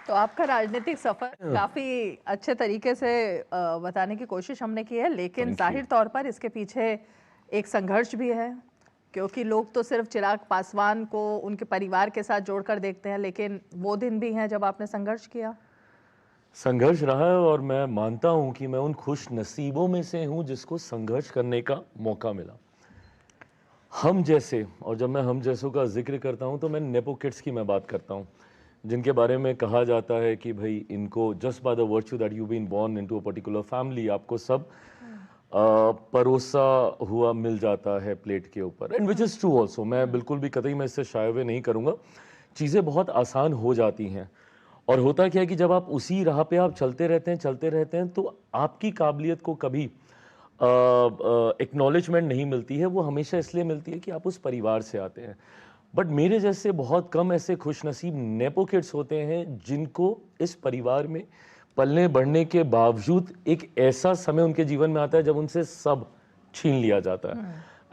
तो आपका राजनीतिक सफर काफी अच्छे तरीके से बताने की कोशिश हमने की है, लेकिन थैंक यू। जाहिर तौर पर इसके पीछे एक संघर्ष भी है, क्योंकि लोग तो सिर्फ चिराग पासवान को उनके परिवार के साथ जोड़कर देखते हैं, लेकिन वो दिन भी हैं जब आपने संघर्ष किया। संघर्ष रहा है और मैं मानता हूं कि मैं उन खुश नसीबों में से हूं जिसको संघर्ष करने का मौका मिला। हम जैसे, और जब मैं हम जैसों का जिक्र करता हूं तो मैं नेपो किड्स की मैं बात करता हूं, जिनके बारे में कहा जाता है कि भाई इनको just by the virtue that you been born into a particular family आपको सब परोसा हुआ मिल जाता है प्लेट के ऊपर, and which is true also. मैं बिल्कुल भी कतई मैं इससे शाये हुए नहीं करूँगा। चीज़ें बहुत आसान हो जाती हैं, और होता क्या है कि जब आप उसी राह पे आप चलते रहते हैं तो आपकी काबिलियत को कभी एक्नॉलेजमेंट नहीं मिलती है। वो हमेशा इसलिए मिलती है कि आप उस परिवार से आते हैं। बट मेरे जैसे बहुत कम ऐसे खुशनसीब नेपो किड्स होते हैं जिनको इस परिवार में पलने बढ़ने के बावजूद एक ऐसा समय उनके जीवन में आता है जब उनसे सब छीन लिया जाता है।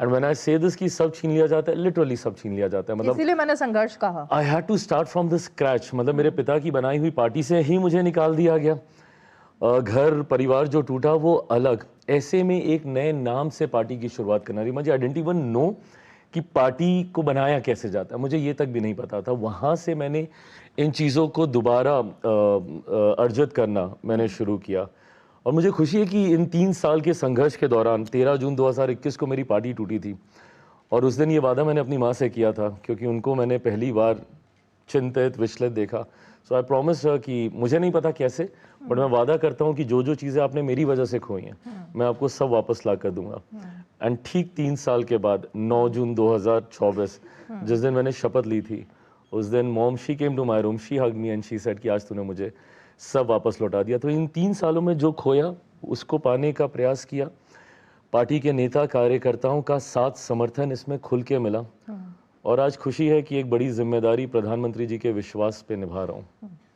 एंड व्हेन आई से दिस कि सब छीन लिया जाता है, लिटरली सब छीन लिया जाता है। मतलब इसीलिए मैंने संघर्ष कहा। I had to start from the scratch. मतलब मेरे पिता की बनाई हुई पार्टी से ही मुझे निकाल दिया गया। घर परिवार जो टूटा वो अलग। ऐसे में एक नए नाम से पार्टी की शुरुआत करना रही। मुझे आई डिडंट इवन नो कि पार्टी को बनाया कैसे जाता है, मुझे ये तक भी नहीं पता था। वहाँ से मैंने इन चीज़ों को दोबारा अर्जित करना मैंने शुरू किया। और मुझे खुशी है कि इन 3 साल के संघर्ष के दौरान 13 जून 2021 को मेरी पार्टी टूटी थी। और उस दिन ये वादा मैंने अपनी माँ से किया था, क्योंकि उनको मैंने पहली बार चिंतित विचलित देखा। सो आई प्रॉमिस कि मुझे नहीं पता कैसे, बट मैं वादा करता हूँ कि जो जो चीज़ें आपने मेरी वजह से खोई हैं मैं आपको सब वापस ला कर दूंगा। एंड ठीक 3 साल के बाद 9 जून 2024 जिस दिन मैंने शपथ ली थी, उस दिन mom she came to my room, she hugged me and she said कि आज तूने मुझे सब वापस लौटा दिया। तो इन 3 सालों में जो खोया उसको पाने का प्रयास किया। पार्टी के नेता कार्यकर्ताओं का साथ समर्थन इसमें खुल के मिला, और आज खुशी है कि एक बड़ी जिम्मेदारी प्रधानमंत्री जी के विश्वास पे निभा रहा हूँ।